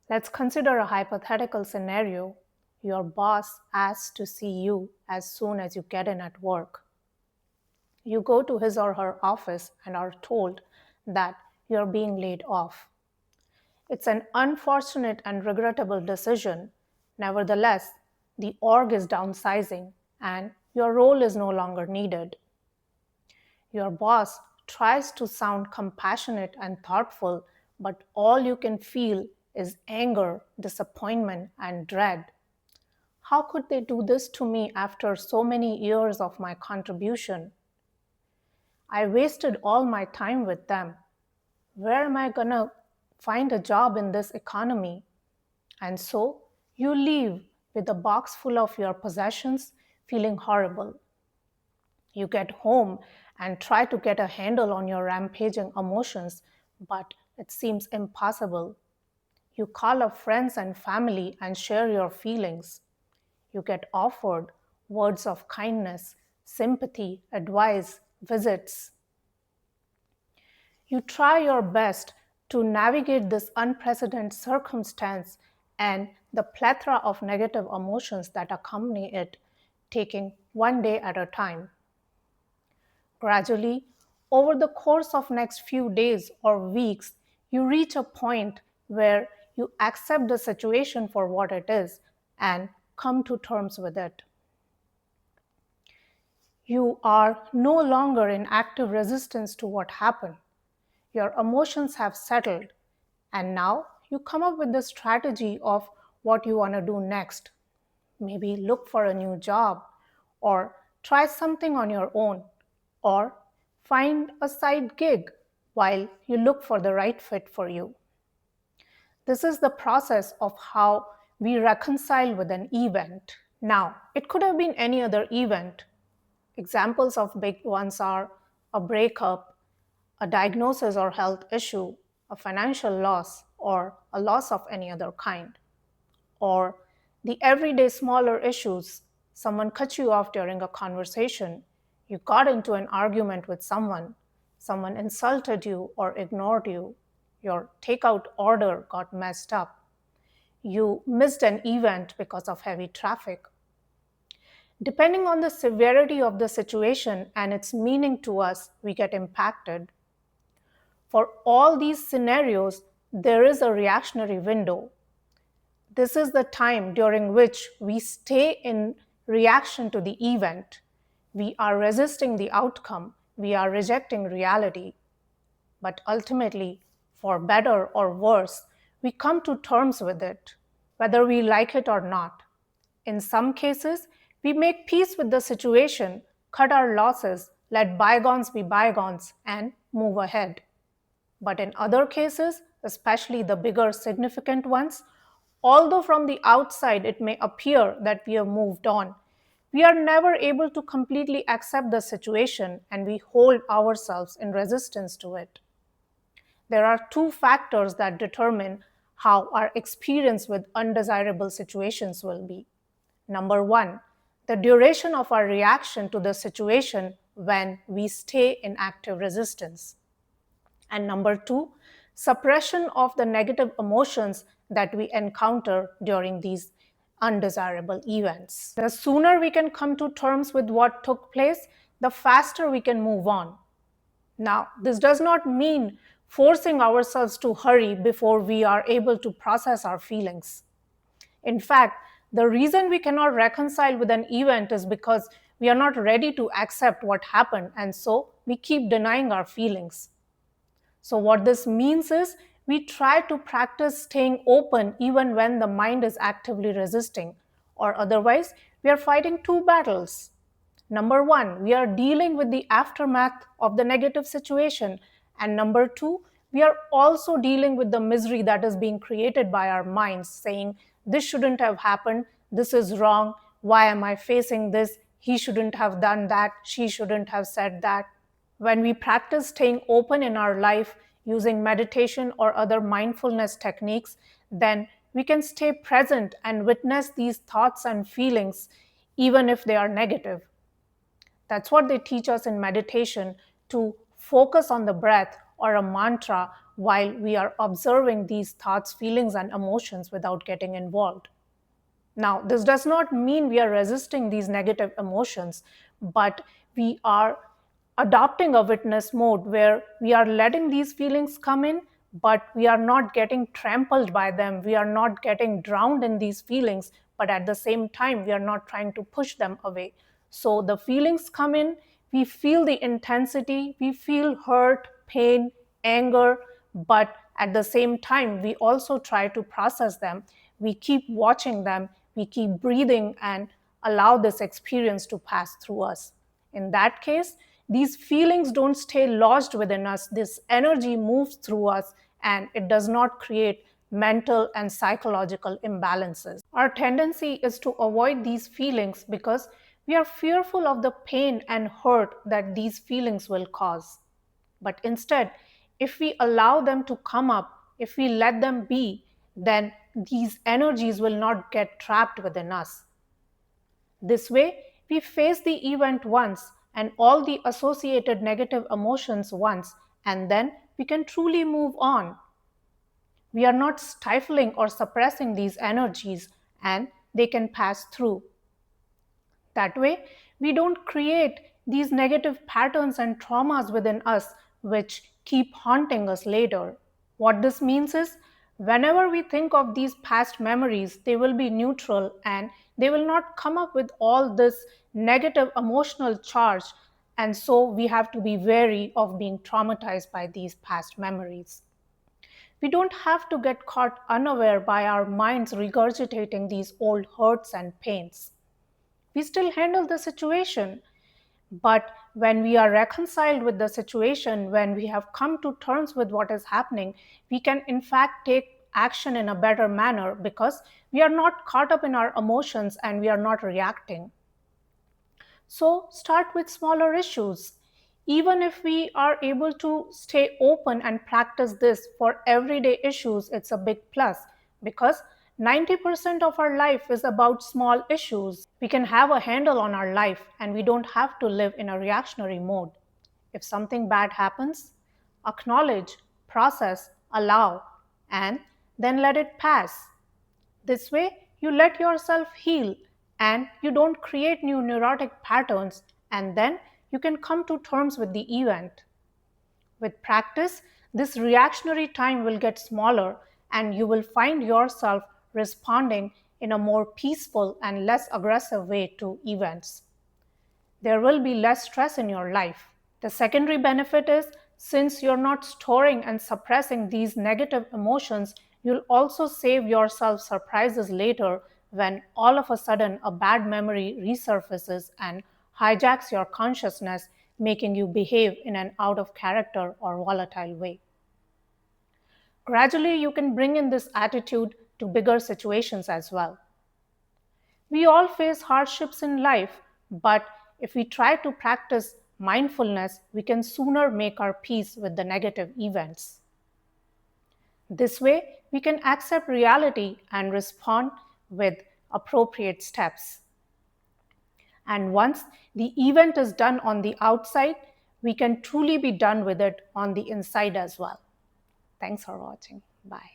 Let's consider a hypothetical scenario. Your boss asks to see you as soon as you get in at work. You go to his or her office and are told that you're being laid off. It's an unfortunate and regrettable decision. Nevertheless, the org is downsizing and your role is no longer needed. Your boss tries to sound compassionate and thoughtful, but all you can feel is anger, disappointment, and dread. How could they do this to me after so many years of my contribution? I wasted all my time with them. Where am I gonna find a job in this economy? And so you leave with a box full of your possessions, feeling horrible. You get home and try to get a handle on your rampaging emotions, but it seems impossible. You call up friends and family and share your feelings. You get offered words of kindness, sympathy, advice, visits. You try your best to navigate this unprecedented circumstance and the plethora of negative emotions that accompany it, taking one day at a time. Gradually, over the course of next few days or weeks, you reach a point where you accept the situation for what it is and come to terms with it. You are no longer in active resistance to what happened. Your emotions have settled, and now you come up with the strategy of what you want to do next. Maybe look for a new job, or try something on your own, or find a side gig while you look for the right fit for you. This is the process of how we reconcile with an event. Now, it could have been any other event. Examples of big ones are a breakup, a diagnosis or health issue, a financial loss, or a loss of any other kind. Or the everyday smaller issues. Someone cut you off during a conversation, you got into an argument with someone insulted you or ignored you, your takeout order got messed up, you missed an event because of heavy traffic. Depending on the severity of the situation and its meaning to us, we get impacted. For all these scenarios, there is a reactionary window. This is the time during which we stay in reaction to the event. We are resisting the outcome. We are rejecting reality. But ultimately, for better or worse, we come to terms with it, whether we like it or not. In some cases, we make peace with the situation, cut our losses, let bygones be bygones, and move ahead. But in other cases, especially the bigger, significant ones, although from the outside it may appear that we have moved on, we are never able to completely accept the situation and we hold ourselves in resistance to it. There are two factors that determine how our experience with undesirable situations will be. Number one, the duration of our reaction to the situation when we stay in active resistance. And number two, suppression of the negative emotions that we encounter during these undesirable events. The sooner we can come to terms with what took place, the faster we can move on. Now, this does not mean forcing ourselves to hurry before we are able to process our feelings. In fact, the reason we cannot reconcile with an event is because we are not ready to accept what happened, and so we keep denying our feelings. So, what this means is we try to practice staying open even when the mind is actively resisting, or otherwise, we are fighting two battles. Number one, we are dealing with the aftermath of the negative situation. And number two, we are also dealing with the misery that is being created by our minds, saying, this shouldn't have happened, this is wrong, why am I facing this? He shouldn't have done that, she shouldn't have said that. When we practice staying open in our life using meditation or other mindfulness techniques, then we can stay present and witness these thoughts and feelings, even if they are negative. That's what they teach us in meditation, to focus on the breath or a mantra while we are observing these thoughts, feelings, and emotions without getting involved. Now, this does not mean we are resisting these negative emotions, but we are adopting a witness mode where we are letting these feelings come in, but we are not getting trampled by them. We are not getting drowned in these feelings, but at the same time, we are not trying to push them away. So the feelings come in, we feel the intensity, we feel hurt, pain, anger, but at the same time, we also try to process them. We keep watching them, we keep breathing and allow this experience to pass through us. In that case, these feelings don't stay lodged within us. This energy moves through us and it does not create mental and psychological imbalances. Our tendency is to avoid these feelings because we are fearful of the pain and hurt that these feelings will cause. But instead, if we allow them to come up, if we let them be, then these energies will not get trapped within us. This way, we face the event once and all the associated negative emotions once, and then we can truly move on. We are not stifling or suppressing these energies, and they can pass through. That way, we don't create these negative patterns and traumas within us which keep haunting us later. What this means is, whenever we think of these past memories, they will be neutral and they will not come up with all this negative emotional charge. And so we have to be wary of being traumatized by these past memories. We don't have to get caught unaware by our minds regurgitating these old hurts and pains. We still handle the situation, but when we are reconciled with the situation, when we have come to terms with what is happening, we can in fact take action in a better manner because we are not caught up in our emotions and we are not reacting. So start with smaller issues. Even if we are able to stay open and practice this for everyday issues, it's a big plus because 90% of our life is about small issues. We can have a handle on our life and we don't have to live in a reactionary mode. If something bad happens, acknowledge, process, allow, and then let it pass. This way, you let yourself heal and you don't create new neurotic patterns, and then you can come to terms with the event. With practice, this reactionary time will get smaller and you will find yourself responding in a more peaceful and less aggressive way to events. There will be less stress in your life. The secondary benefit is since you're not storing and suppressing these negative emotions, you'll also save yourself surprises later when all of a sudden a bad memory resurfaces and hijacks your consciousness, making you behave in an out of character or volatile way. Gradually, you can bring in this attitude to bigger situations as well. We all face hardships in life, but if we try to practice mindfulness, we can sooner make our peace with the negative events. This way, we can accept reality and respond with appropriate steps. And once the event is done on the outside, we can truly be done with it on the inside as well. Thanks for watching. Bye.